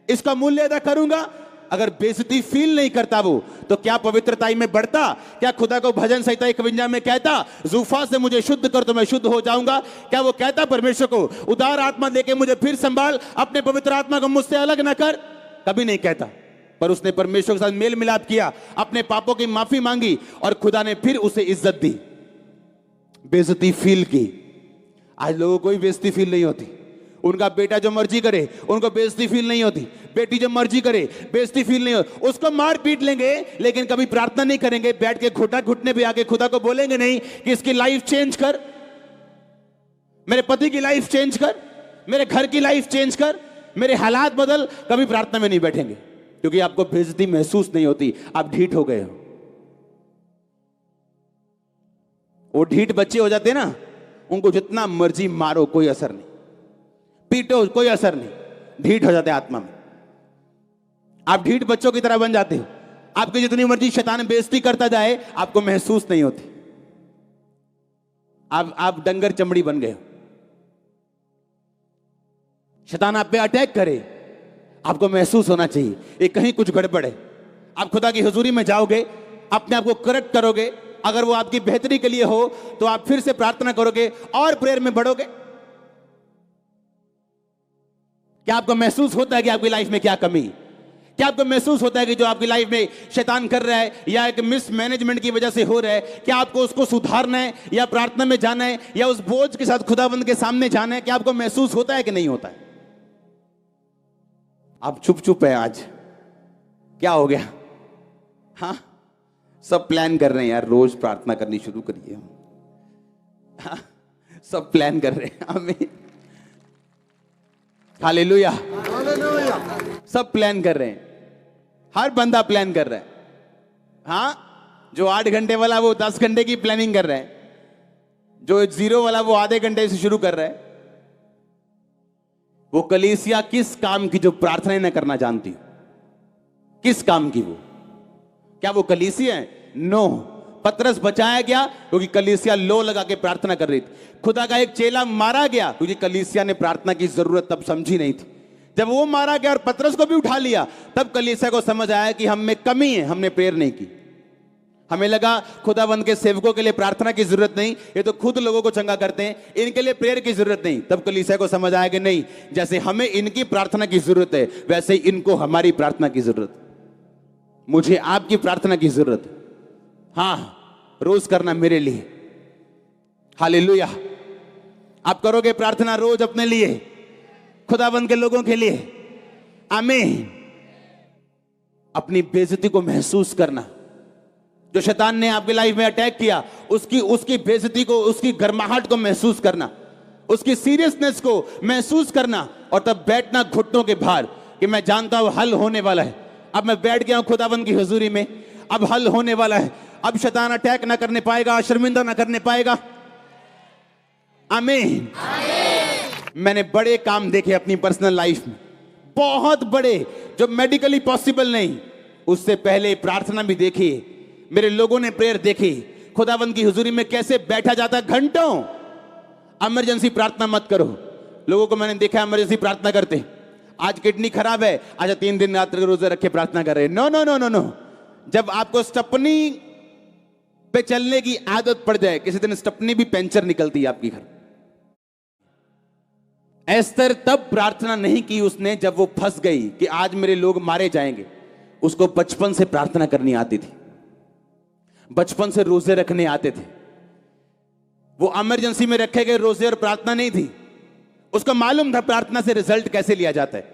इसका मूल्य अदा करूंगा। अगर बेइज्जती फील नहीं करता वो, तो क्या पवित्रताई में बढ़ता? क्या खुदा को भजन संहिता 51 में कहता जूफा से मुझे शुद्ध कर तो मैं शुद्ध हो जाऊंगा? क्या वो कहता परमेश्वर को उदार आत्मा देके मुझे फिर संभाल, अपने पवित्र आत्मा को मुझसे अलग ना कर? कभी नहीं कहता। पर उसने परमेश्वर के साथ मेल मिलाप किया, अपने पापों की माफी मांगी, और खुदा ने फिर उसे इज्जत दी, बेइज्जती फील की। आज लोगों को कोई बेइज्जती फील नहीं होती। उनका बेटा जो मर्जी करे उनको बेइज्जती फील नहीं होती, बेटी जो मर्जी करे बेइज्जती फील नहीं होती। उसको मार पीट लेंगे लेकिन कभी प्रार्थना नहीं करेंगे, बैठ के घुटने पे आके खुदा को बोलेंगे नहीं कि इसकी लाइफ चेंज कर, मेरे पति की लाइफ चेंज कर, मेरे घर की लाइफ चेंज कर, मेरे हालात बदल। कभी प्रार्थना में नहीं बैठेंगे क्योंकि आपको बेइज्जती महसूस नहीं होती, आप ढीठ हो गए हो। वो ढीठ बच्चे हो जाते हैं ना, उनको जितना मर्जी मारो कोई असर नहीं, पीटो कोई असर नहीं, ढीठ हो जाते हैं आत्मा में। आप ढीठ बच्चों की तरह बन जाते हो। आपकी जितनी मर्जी शैतान बेइज्जती करता जाए, आपको महसूस नहीं होती। आप डंगर चमड़ी बन गए हो। शैतान आप पे अटैक करे, आपको महसूस होना चाहिए ये कहीं कुछ गड़बड़ है। आप खुदा की हुजूरी में जाओगे, अपने आप को करेक्ट करोगे। अगर वो आपकी बेहतरी के लिए हो तो आप फिर से प्रार्थना करोगे और प्रेयर में बढ़ोगे। क्या आपको महसूस होता है कि आपकी लाइफ में क्या कमी? क्या आपको महसूस होता है कि जो आपकी लाइफ में शैतान कर रहा है या एक मिसमैनेजमेंट की वजह से हो रहा है, क्या आपको उसको सुधारना है या प्रार्थना में जाना है या उस बोझ के साथ खुदाबंद के सामने जाना है? क्या आपको महसूस होता है कि नहीं होता है? आप चुप चुप है आज, क्या हो गया? हाँ, सब प्लान कर रहे हैं यार, रोज प्रार्थना करनी शुरू करिए। हाँ, सब प्लान कर रहे हैं। आमीन, हालेलुया। सब प्लान कर रहे हैं, हर बंदा प्लान कर रहा है। हाँ, जो 8 घंटे वाला वो 10 घंटे की प्लानिंग कर रहा है, जो 0 वाला वो आधे घंटे से शुरू कर रहा है। वो कलीसिया किस काम की जो प्रार्थना न करना जानती हो? किस काम की वो? क्या वो कलीसिया है? नो। पतरस बचाया गया क्योंकि कलीसिया लो लगा के प्रार्थना कर रही थी। खुदा का एक चेला मारा गया क्योंकि कलीसिया ने प्रार्थना की जरूरत तब समझी नहीं थी। जब वो मारा गया और पतरस को भी उठा लिया, तब कलीसिया को समझ आया कि हम में कमी है, हमने प्रेयर नहीं की। हमें लगा खुदाबंद के सेवकों के लिए प्रार्थना की जरूरत नहीं, ये तो खुद लोगों को चंगा करते हैं, इनके लिए प्रेयर की जरूरत नहीं। तब कलीसिया को समझ आया कि नहीं, जैसे हमें इनकी प्रार्थना की जरूरत है, वैसे ही इनको हमारी प्रार्थना की जरूरत है। मुझे आपकी प्रार्थना की जरूरत है। हाँ, रोज करना मेरे लिए। हालेलुया। आप करोगे प्रार्थना रोज अपने लिए, खुदाबंद के लोगों के लिए। आमीन। अपनी बेइज्जती को महसूस करना, जो शैतान ने आपकी लाइफ में अटैक किया, उसकी बेइज्जती को, उसकी गर्माहट को महसूस करना, उसकी सीरियसनेस को महसूस करना, और तब बैठना घुटनों के भार कि मैं जानता हूं हल होने वाला है। अब मैं बैठ गया हूं खुदाबंद की हुजूरी में, अब हल होने वाला है। अब शैतान अटैक ना करने पाएगा, शर्मिंदा ना करने पाएगा। आमीन। मैंने बड़े काम देखे अपनी पर्सनल लाइफ में, बहुत बड़े, जो मेडिकली पॉसिबल नहीं। उससे पहले प्रार्थना भी देखी, मेरे लोगों ने प्रेयर देखी, खुदावंद की हुजूरी में कैसे बैठा जाता घंटों। इमरजेंसी प्रार्थना मत करो। लोगों को मैंने देखा इमरजेंसी प्रार्थना करते, आज किडनी खराब है, अच्छा 3 दिन रात रोजे रख के प्रार्थना कर रहे। No no no no no. जब आपको स्टपनी पे चलने की आदत पड़ जाए, किसी दिन स्टपनी भी पंचर निकलती है आपकी घर। एस्तर तब प्रार्थना नहीं की उसने जब वो फंस गई कि आज मेरे लोग मारे जाएंगे। उसको बचपन से प्रार्थना करनी आती थी, बचपन से रोजे रखने आते थे। वो इमरजेंसी में रखे गए रोजे और प्रार्थना नहीं थी, उसको मालूम था प्रार्थना से रिजल्ट कैसे लिया जाता है।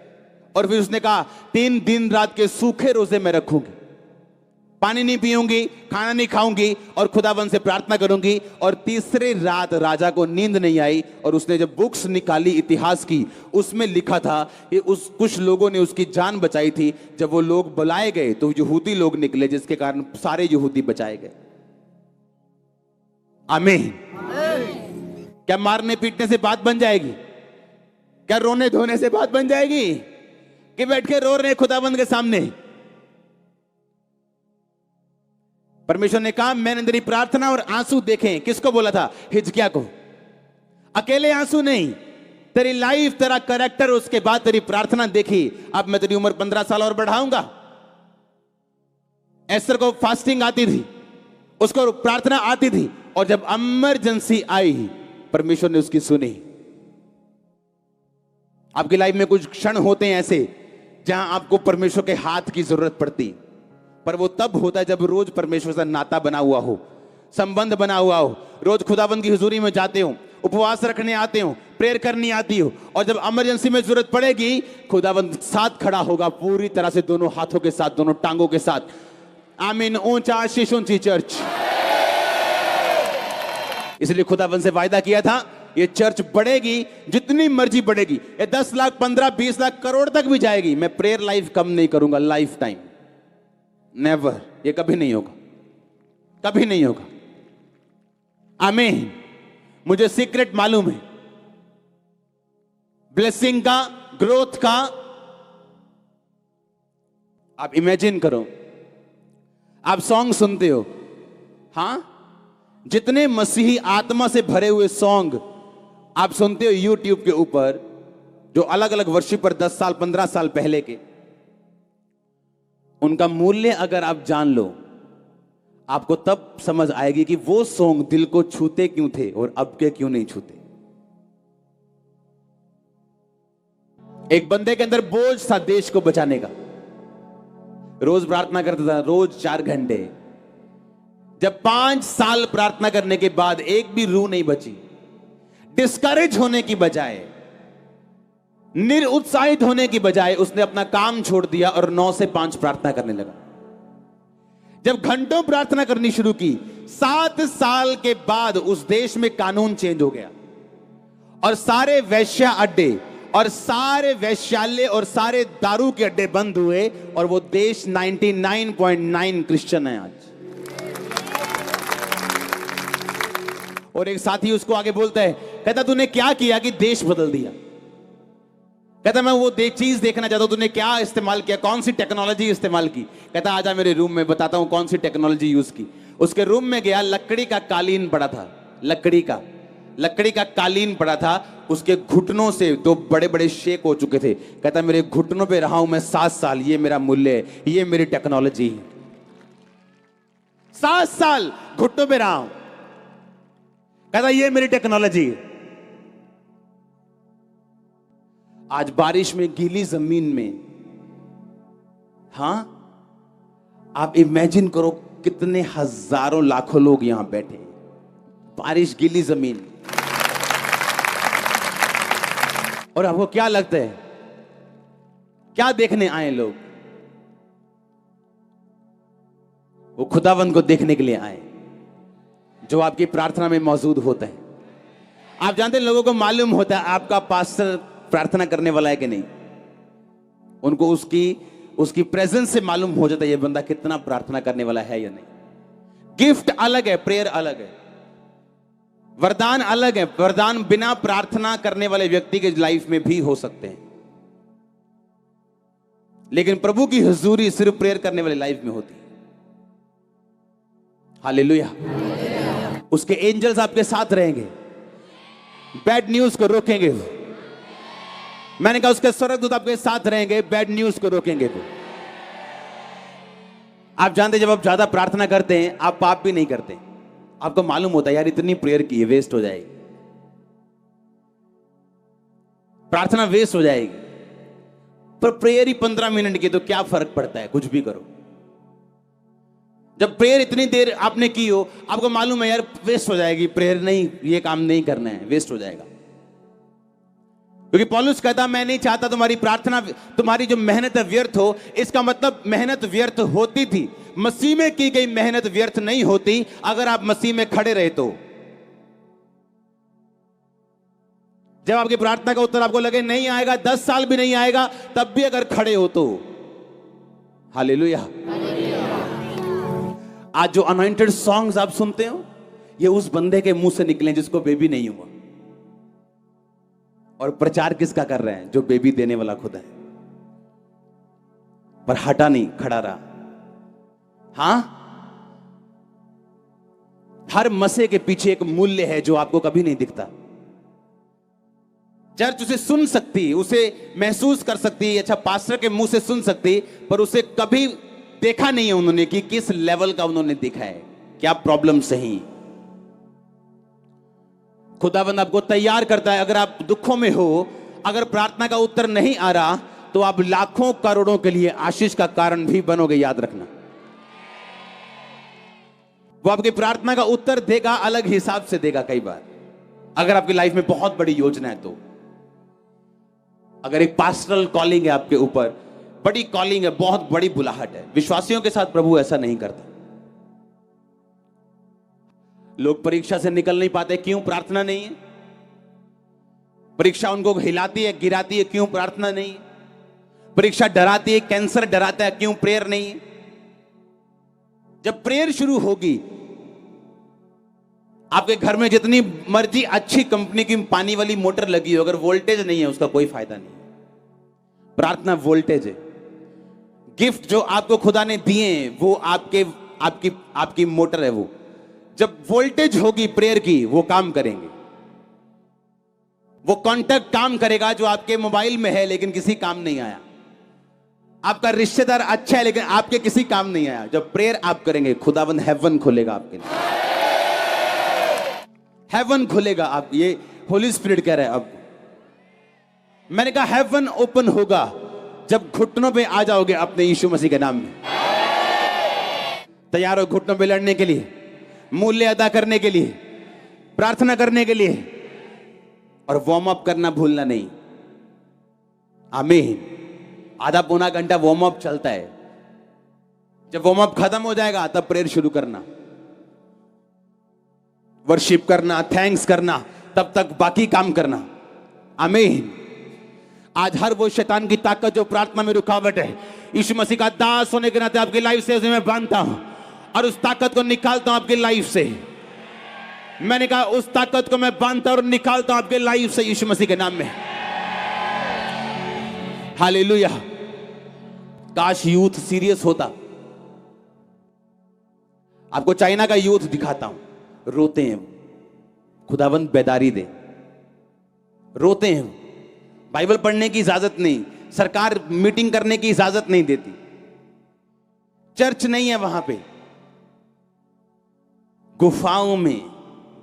और फिर उसने कहा 3 दिन रात के सूखे रोजे में रखूंगी, पानी नहीं पीऊंगी, खाना नहीं खाऊंगी और खुदाबंद से प्रार्थना करूंगी। और तीसरे रात राजा को नींद नहीं आई, और उसने जब बुक्स निकाली इतिहास की, उसमें लिखा था कि कुछ लोगों ने उसकी जान बचाई थी। जब वो लोग बुलाए गए तो यहूदी लोग निकले, जिसके कारण सारे यहूदी बचाए गए। आमीन। क्या मारने पीटने से बात बन जाएगी? क्या रोने धोने से बात बन जाएगी? कि बैठ के रो रहे खुदाबंद के सामने? परमेश्वर ने कहा मैंने तेरी प्रार्थना और आंसू देखे। किसको बोला था? हिजकिय्याह को। अकेले आंसू नहीं, तेरी लाइफ, तेरा कैरेक्टर, उसके बाद तेरी प्रार्थना देखी। अब मैं तेरी उम्र 15 साल और बढ़ाऊंगा। एस्तर को फास्टिंग आती थी, उसको प्रार्थना आती थी, और जब इमरजेंसी आई परमेश्वर ने उसकी सुनी। आपकी लाइफ में कुछ क्षण होते हैं ऐसे जहां आपको परमेश्वर के हाथ की जरूरत पड़ती, पर वो तब होता है जब रोज परमेश्वर से नाता बना हुआ हो, संबंध बना हुआ हो। रोज खुदाबंद की हुजूरी में जाते हो, उपवास रखने आते हो, प्रेयर करनी आती हो, और जब इमरजेंसी में जरूरत पड़ेगी खुदाबंद साथ खड़ा होगा, पूरी तरह से, दोनों हाथों के साथ, दोनों टांगों के साथ। आमीन। ऊंचा आशीष, ऊंची चर्च। इसलिए खुदाबंद से वायदा किया था ये चर्च बढ़ेगी, जितनी मर्जी बढ़ेगी, ये 10 लाख, 15, 20 लाख, करोड़ तक भी जाएगी। मैं प्रेयर लाइफ कम नहीं करूंगा, लाइफ टाइम, नेवर। ये कभी नहीं होगा, कभी नहीं होगा। आमीन। मुझे सीक्रेट मालूम है ब्लेसिंग का, ग्रोथ का। आप इमेजिन करो, आप सॉन्ग सुनते हो, हां, जितने मसीही आत्मा से भरे हुए सॉन्ग आप सुनते हो यूट्यूब के ऊपर, जो अलग अलग वर्शिपर 10 साल 15 साल पहले के, उनका मूल्य अगर आप जान लो, आपको तब समझ आएगी कि वो सॉन्ग दिल को छूते क्यों थे और अब के क्यों नहीं छूते। एक बंदे के अंदर बोझ था देश को बचाने का, रोज प्रार्थना करता था, रोज 4 घंटे। जब 5 साल प्रार्थना करने के बाद एक भी रूह नहीं बची, डिस्करेज होने की बजाय, निरुत्साहित होने की बजाय उसने अपना काम छोड़ दिया और 9 से 5 प्रार्थना करने लगा। जब घंटों प्रार्थना करनी शुरू की, 7 साल के बाद उस देश में कानून चेंज हो गया और सारे वेश्या अड्डे और सारे वैश्यालय और सारे दारू के अड्डे बंद हुए और वो देश 99.9 क्रिश्चियन है आज। और एक साथी उसको आगे बोलता है, कहता तूने क्या किया कि देश बदल दिया? कहता मैं वो चीज देखना चाहता हूं, तूने क्या इस्तेमाल किया, कौन सी टेक्नोलॉजी इस्तेमाल की? कहता आजा मेरे रूम में, बताता हूं कौन सी टेक्नोलॉजी यूज की। उसके रूम में गया, लकड़ी का कालीन पड़ा था, लकड़ी का कालीन पड़ा था, उसके घुटनों से 2 बड़े बड़े शेक हो चुके थे। कहता मेरे घुटनों पे रहा हूं मैं 7 साल, ये मेरा मूल्य है, ये मेरी टेक्नोलॉजी है। 7 साल घुटनों पे रहा हूं, कहता ये मेरी टेक्नोलॉजी है। आज बारिश में गीली जमीन में, हां, आप इमेजिन करो कितने हजारों लाखों लोग यहां बैठे, बारिश गीली जमीन, और आपको क्या लगता है क्या देखने आए लोग? वो खुदावंद को देखने के लिए आए जो आपकी प्रार्थना में मौजूद होता है। आप जानते हैं, लोगों को मालूम होता है आपका पास्टर प्रार्थना करने वाला है कि नहीं। उनको उसकी प्रेजेंस से मालूम हो जाता है ये बंदा कितना प्रार्थना करने वाला है या नहीं। गिफ्ट अलग है, प्रेयर अलग है, वरदान अलग है। वरदान बिना प्रार्थना करने वाले व्यक्ति के लाइफ में भी हो सकते हैं, लेकिन प्रभु की हुजूरी सिर्फ प्रेयर करने वाले लाइफ में होती है। हालेलुया। उसके एंजल्स आपके साथ रहेंगे, बैड न्यूज को रोकेंगे। मैंने कहा उसके स्वर्गदूत आपके साथ रहेंगे, बैड न्यूज को रोकेंगे वो। आप जानते जब आप ज्यादा प्रार्थना करते हैं आप पाप भी नहीं करते। आपको मालूम होता है यार इतनी प्रेयर की वेस्ट हो जाएगी, प्रार्थना वेस्ट हो जाएगी, पर प्रेयर ही 15 मिनट की, तो क्या फर्क पड़ता है, कुछ भी करो। जब प्रेयर इतनी देर आपने की हो, आपको मालूम है यार वेस्ट हो जाएगी प्रेयर, नहीं ये काम नहीं करना है, वेस्ट हो जाएगा। क्योंकि पौलुस कहता मैं नहीं चाहता तुम्हारी प्रार्थना, तुम्हारी जो मेहनत है व्यर्थ हो। इसका मतलब मेहनत व्यर्थ होती थी, मसीह में की गई मेहनत व्यर्थ नहीं होती अगर आप मसीह में खड़े रहे तो। जब आपकी प्रार्थना का उत्तर आपको लगे नहीं आएगा, 10 साल भी नहीं आएगा, तब भी अगर खड़े हो तो। हालेलुया। आज जो अनॉइंटेड सॉन्ग्स आप सुनते हो, ये उस बंदे के मुंह से निकले जिसको बेबी नहीं हुआ। और प्रचार किसका कर रहे हैं? जो बेबी देने वाला खुद है, पर हटा नहीं, खड़ा रहा। हां, हर मसे के पीछे एक मूल्य है जो आपको कभी नहीं दिखता। चर्च उसे सुन सकती, उसे महसूस कर सकती, अच्छा पास्टर के मुंह से सुन सकती, पर उसे कभी देखा नहीं है उन्होंने कि किस लेवल का उन्होंने देखा है, क्या प्रॉब्लम सही। खुदावंद आपको तैयार करता है। अगर आप दुखों में हो, अगर प्रार्थना का उत्तर नहीं आ रहा, तो आप लाखों करोड़ों के लिए आशीष का कारण भी बनोगे, याद रखना। वो आपकी प्रार्थना का उत्तर देगा, अलग हिसाब से देगा कई बार। अगर आपकी लाइफ में बहुत बड़ी योजना है तो, अगर एक पास्टरल कॉलिंग है आपके ऊपर, बड़ी कॉलिंग है, बहुत बड़ी बुलाहट है, विश्वासियों के साथ प्रभु ऐसा नहीं करता। लोग परीक्षा से निकल नहीं पाते, क्यों? प्रार्थना नहीं है। परीक्षा उनको हिलाती है, गिराती है, क्यों? प्रार्थना नहीं है। परीक्षा डराती है, कैंसर डराता है, क्यों? प्रेयर नहीं है। जब प्रेयर शुरू होगी आपके घर में जितनी मर्जी अच्छी कंपनी की पानी वाली मोटर लगी हो, अगर वोल्टेज नहीं है उसका कोई फायदा नहीं। प्रार्थना वोल्टेज है। गिफ्ट जो आपको खुदा ने दिए हैं वो आपकी मोटर है। वो जब वोल्टेज होगी प्रेयर की, वो काम करेंगे। वो कॉन्टैक्ट काम करेगा जो आपके मोबाइल में है लेकिन किसी काम नहीं आया। आपका रिश्तेदार अच्छा है लेकिन आपके किसी काम नहीं आया। जब प्रेयर आप करेंगे, खुदावंद हेवन खोलेगा आपके लिए। हेवन खुलेगा। आप ये होली स्पिरिट कह रहे हैं। अब मैंने कहा हेवन ओपन होगा जब घुटनों पे आ जाओगे अपने यीशु मसीह के नाम में। तैयार हो घुटनों पे लड़ने के लिए, मूल्य अदा करने के लिए, प्रार्थना करने के लिए, और वार्म अप करना भूलना नहीं। आमीन। आधा पौना घंटा वार्म अप चलता है। जब वार्म अप खत्म हो जाएगा तब प्रेयर शुरू करना, वर्शिप करना, थैंक्स करना, तब तक बाकी काम करना। आमीन। आज हर वो शैतान की ताकत जो प्रार्थना में रुकावट है, यीशु मसीह का दास होने के नाते आपकी लाइफ से उसे मैं बांधता हूं और उस ताकत को निकालता हूं आपकी लाइफ से। मैंने कहा उस ताकत को मैं बांधता और निकालता हूं आपके लाइफ से यीशु मसीह के नाम में। हालेलुया। काश यूथ सीरियस होता। आपको चाइना का यूथ दिखाता हूं। रोते हैं, खुदावंद बेदारी दे। रोते हैं, बाइबल पढ़ने की इजाजत नहीं, सरकार मीटिंग करने की इजाजत नहीं देती, चर्च नहीं है वहां पे। गुफाओं में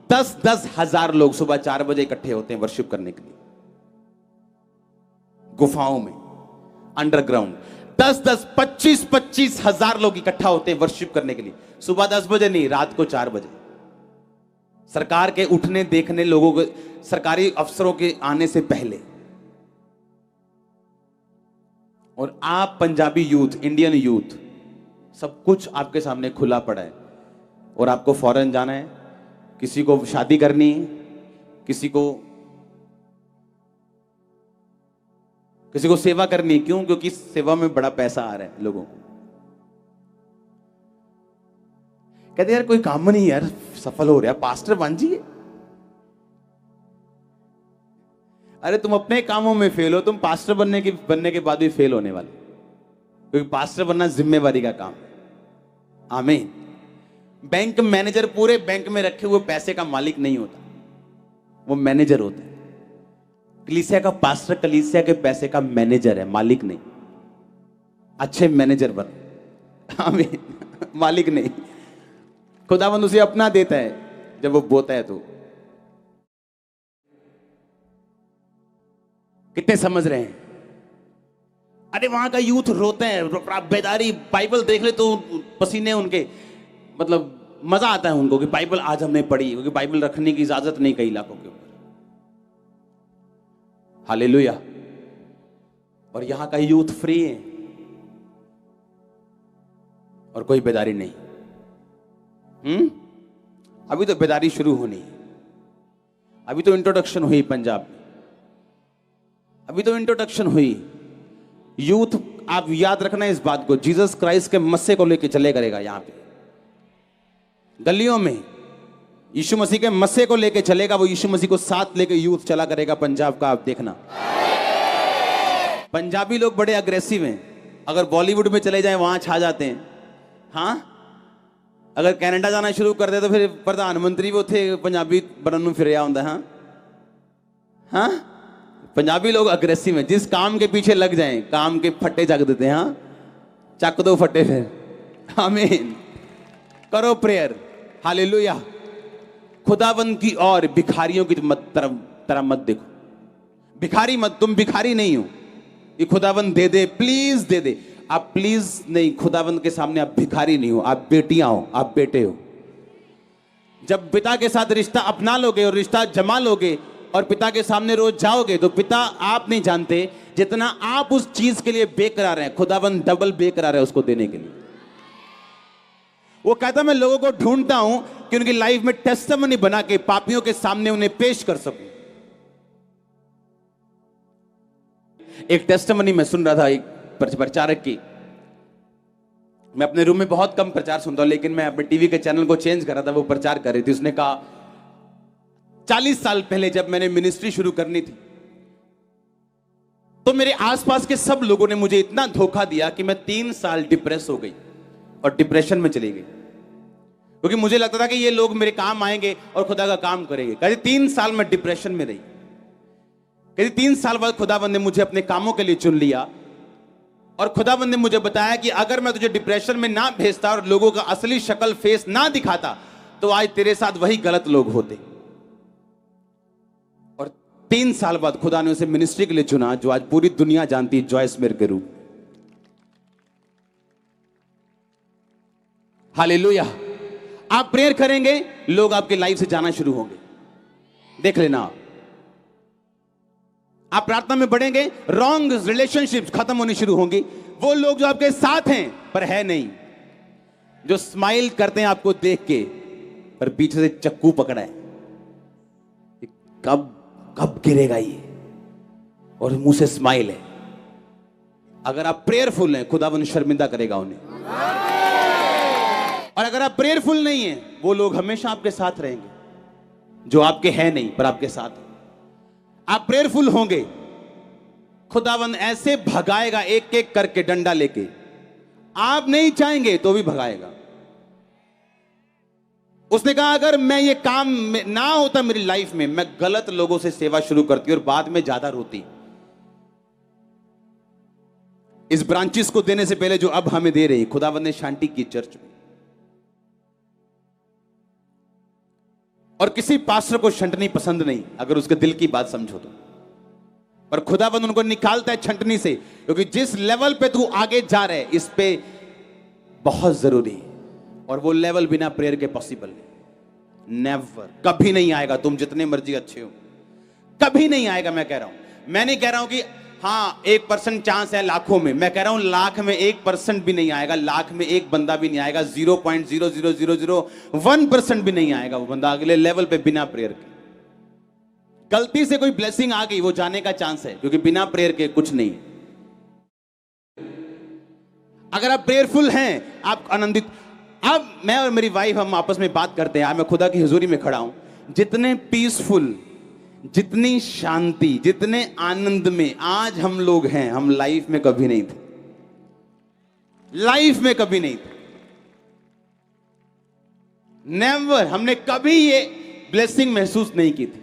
10-10 हजार लोग सुबह 4 बजे इकट्ठे होते हैं वर्शिप करने के लिए। गुफाओं में अंडरग्राउंड 10-10, 25-25 हजार लोग इकट्ठा होते हैं वर्शिप करने के लिए। सुबह 10 बजे नहीं, रात को 4 बजे। सरकार के उठने देखने, लोगों को, सरकारी अफसरों के आने से पहले। और आप पंजाबी यूथ, इंडियन यूथ, सब कुछ आपके सामने खुला पड़ा है और आपको फॉरेन जाना है, किसी को शादी करनी है, किसी को सेवा करनी है। क्यों? क्योंकि सेवा में बड़ा पैसा आ रहा है लोगों को। कहते यार कोई काम नहीं यार, सफल हो रहा है, पास्टर बन जाइए। अरे तुम अपने कामों में फेल हो, तुम पास्टर बनने के बाद भी फेल होने वाले, क्योंकि पास्टर बनना जिम्मेवारी का काम है। आमीन। बैंक मैनेजर पूरे बैंक में रखे हुए पैसे का मालिक नहीं होता, वो मैनेजर होता है। कलीसिया का पास्टर कलीसिया के पैसे का मैनेजर है, मालिक नहीं। अच्छे मैनेजर बनो। आमीन। मालिक नहीं। खुदावंद उसे अपना देता है जब वो बोता है। तो कितने समझ रहे हैं? अरे वहां का यूथ रोते हैं, बेदारी। बाइबल देख ले तो पसीने उनके, मतलब मजा आता है उनको कि बाइबल आज हमने पढ़ी, क्योंकि बाइबल रखने की इजाजत नहीं कई इलाकों के ऊपर। हालेलुया। और यहां का यूथ फ्री है और कोई बेदारी नहीं। अभी तो बेदारी शुरू होनी है। अभी तो इंट्रोडक्शन हुई पंजाब में, अभी तो इंट्रोडक्शन हुई। यूथ, आप याद रखना इस बात को, जीसस क्राइस्ट के मस्से को लेके चले करेगा। यहां पे गलियों में यीशु मसीह के मस्से को लेके चलेगा। वो यीशु मसीह को साथ लेके यूथ चला करेगा पंजाब का। आप देखना, पंजाबी लोग बड़े अग्रेसिव हैं। अगर बॉलीवुड में चले जाएं वहां छा जाते हैं। हाँ, अगर कनाडा जाना शुरू कर दे तो फिर प्रधानमंत्री वो थे पंजाबी बनन फिर होंगे। हाँ हाँ, पंजाबी लोग अग्रेसिव हैं। जिस काम के पीछे लग जाएं, काम के फट्टे चक देते हैं। हाँ, चक दो फट्टे फिर। आमीन। करो प्रेयर। हालेलुया। खुदावंद की और भिखारियों की तरफ मत देखो। भिखारी मत, तुम भिखारी नहीं हो। ये खुदावंद दे दे, प्लीज दे दे। आप प्लीज नहीं, खुदावंद के सामने आप भिखारी नहीं हो, आप बेटियां हो, आप बेटे हो। जब पिता के साथ रिश्ता अपना लोगे और रिश्ता जमा लोगे और पिता के सामने रोज जाओगे, तो पिता, आप नहीं जानते जितना आप उस चीज के लिए बेकरार हैं, खुदावंद डबल बेकरार है उसको देने के लिए। वो कहता मैं लोगों को ढूंढता हूं कि उनकी लाइफ में टेस्टिमनी बना के पापियों के सामने उन्हें पेश कर सकूं। एक टेस्टिमनी मैं सुन रहा था एक प्रचारक की। मैं अपने रूम में बहुत कम प्रचार सुनता हूं, लेकिन मैं अपने टीवी के चैनल को चेंज कर रहा था। वो प्रचार कर रही थी। उसने कहा 40 साल पहले जब मैंने मिनिस्ट्री शुरू करनी थी, तो मेरे आसपास के सब लोगों ने मुझे इतना धोखा दिया कि मैं 3 साल डिप्रेस हो गई और डिप्रेशन में चली गई, क्योंकि मुझे लगता था कि ये लोग मेरे काम आएंगे और खुदा का काम करेंगे। कहते 3 साल में डिप्रेशन में रही। कहते 3 साल बाद खुदाबंद ने मुझे अपने कामों के लिए चुन लिया और खुदाबंद ने मुझे बताया कि अगर मैं तुझे डिप्रेशन में ना भेजता और लोगों का असली शक्ल फेस ना दिखाता, तो आज तेरे साथ वही गलत लोग होते। और 3 साल बाद खुदा ने उसे मिनिस्ट्री के लिए चुना, जो आज पूरी दुनिया जानती है, जॉयस मेयर के रूप। हालेलुया। आप प्रेयर करेंगे, लोग आपके लाइफ से जाना शुरू होंगे, देख लेना। आप प्रार्थना में बढ़ेंगे, रॉन्ग रिलेशनशिप्स खत्म होनी शुरू होंगी। वो लोग जो आपके साथ हैं पर है नहीं, जो स्माइल करते हैं आपको देख के, पर पीछे से चक्कू पकड़ा है, कब कब गिरेगा ये, और मुंह से स्माइल है। अगर आप प्रेयरफुल हैं, खुदावन शर्मिंदा करेगा उन्हें। और अगर आप प्रेयरफुल नहीं हैं, वो लोग हमेशा आपके साथ रहेंगे, जो आपके हैं नहीं पर आपके साथ हैं। आप प्रेयरफुल होंगे, खुदावन ऐसे भगाएगा एक एक करके डंडा लेके, आप नहीं चाहेंगे तो भी भगाएगा। उसने कहा अगर मैं ये काम ना होता मेरी लाइफ में, मैं गलत लोगों से सेवा शुरू करती और बाद में ज्यादा रोती। इस ब्रांचेस को देने से पहले जो अब हमें दे रही खुदावन ने शांति की चर्च में। और किसी पास्टर को छंटनी पसंद नहीं, अगर उसके दिल की बात समझो तो, पर खुदाबंद उनको निकालता है छंटनी से, क्योंकि जिस लेवल पे तू आगे जा रहा है इस पे बहुत जरूरी है, और वो लेवल बिना प्रेयर के पॉसिबल नहीं। नेवर, कभी नहीं आएगा। तुम जितने मर्जी अच्छे हो, कभी नहीं आएगा। मैं कह रहा हूं, मैं नहीं कह रहा हूं कि हाँ 1% चांस है लाखों में, मैं कह रहा हूं लाख में 1% भी नहीं आएगा, लाख में एक बंदा भी नहीं आएगा, 0.00001% भी नहीं आएगा वो बंदा अगले लेवल पे बिना प्रेयर के। गलती से कोई ब्लेसिंग आ गई, वो जाने का चांस है, क्योंकि बिना प्रेयर के कुछ नहीं। अगर आप प्रेयरफुल हैं, आप आनंदित। अब मैं और मेरी वाइफ हम आपस में बात करते हैं, आज मैं खुदा की हुजूरी में खड़ा हूं, जितने पीसफुल, जितनी शांति, जितने आनंद में आज हम लोग हैं, हम लाइफ में कभी नहीं थे। लाइफ में कभी नहीं थे। नेवर, हमने कभी ये ब्लेसिंग महसूस नहीं की थी।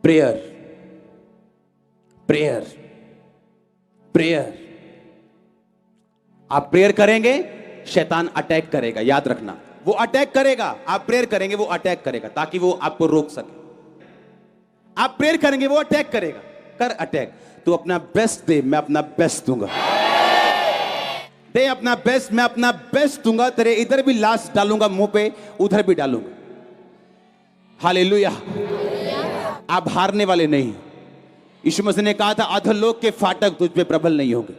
Prayer, prayer, prayer. आप प्रेयर करेंगे, शैतान अटैक करेगा, याद रखना। वो अटैक करेगा, आप प्रेयर करेंगे, वो अटैक करेगा, ताकि वो आपको रोक सके। आप प्रेयर करेंगे, वो अटैक करेगा। कर अटैक। तू अपना बेस्ट दे, मैं अपना बेस्ट दूंगा। दे अपना बेस्ट, मैं अपना बेस्ट दूंगा। तेरे इधर भी लाश डालूंगा मुंह पे, उधर भी डालूंगा। हालेलुया। आप हारने वाले नहीं। यीशु मसीह ने कहा था अधोलोक के फाटक तुझ पे प्रबल नहीं होंगे।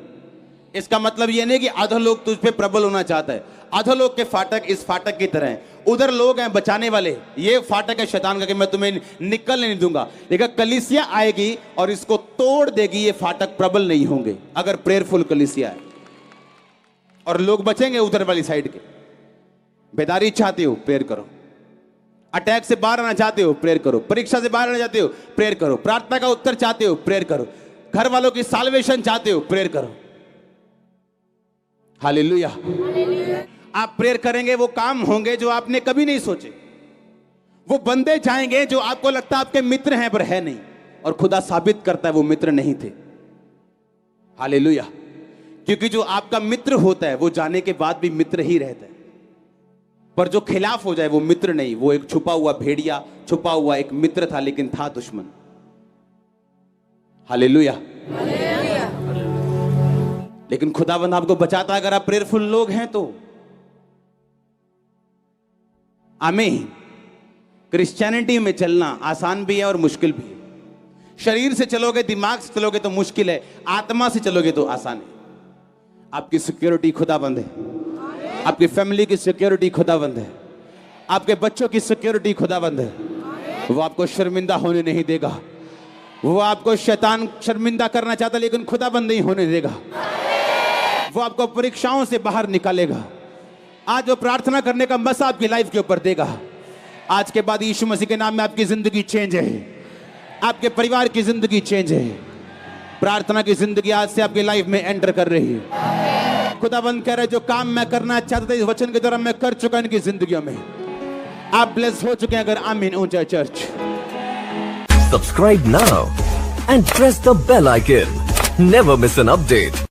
इसका मतलब यह नहीं कि अधोलोक तुझ पे प्रबल होना चाहता है। अधोलोक के फाटक इस फाटक की तरह हैं। उधर लोग हैं बचाने वाले, ये फाटक है शैतान का कि मैं तुम्हें निकलने नहीं दूंगा। लेकिन कलीसिया आएगी और इसको तोड़ देगी, ये फाटक प्रबल नहीं होंगे अगर प्रेयरफुल कलीसिया है। और लोग बचेंगे उधर वाली साइड के। बेदारी चाहते हो, प्रेयर करो। अटैक से बाहर आना चाहते हो, प्रेयर करो। परीक्षा से बाहर आना चाहते हो, प्रेयर करो। प्रार्थना का उत्तर चाहते हो, प्रेयर करो। घर वालों की साल्वेशन चाहते हो, प्रेयर करो। हालेलुया। आप प्रेयर करेंगे, वो काम होंगे जो आपने कभी नहीं सोचे। वो बंदे जाएंगे जो आपको लगता है आपके मित्र हैं पर है नहीं, और खुदा साबित करता है वो मित्र नहीं थे। हालेलुया। क्योंकि जो आपका मित्र होता है वो जाने के बाद भी मित्र ही रहता है, पर जो खिलाफ हो जाए वो मित्र नहीं। वो एक छुपा हुआ भेड़िया, छुपा हुआ एक मित्र था, लेकिन था दुश्मन। हालेलुया। लेकिन खुदावंद आपको बचाता है अगर आप प्रेयरफुल लोग हैं तो। आमीन। क्रिश्चियनिटी में चलना आसान भी है और मुश्किल भी है। शरीर से चलोगे, दिमाग से चलोगे तो मुश्किल है, आत्मा से चलोगे तो आसान है। आपकी सिक्योरिटी खुदाबंद है, आपकी फैमिली की सिक्योरिटी खुदाबंद है, आपके बच्चों की सिक्योरिटी खुदाबंद है। वो आपको शर्मिंदा होने नहीं देगा। वो आपको शैतान शर्मिंदा करना चाहता लेकिन खुदाबंद नहीं होने देगा। वो आपको परीक्षाओं से बाहर निकालेगा। आज वो प्रार्थना करने का मसा आपकी लाइफ के ऊपर देगा। आज के बाद यीशु मसीह के नाम में आपकी जिंदगी चेंज है, आपके परिवार की जिंदगी चेंज है। प्रार्थना की जिंदगी आज से आपकी लाइफ में एंटर कर रही है। खुदाबंद कह रहे जो काम मैं करना चाहता था इस वचन के द्वारा मैं कर चुका इनकी जिंदगियों में। आप ब्लेस हो चुके हैं अगर आमीन ऊंचा church. Subscribe now and press the bell icon. Never miss an update.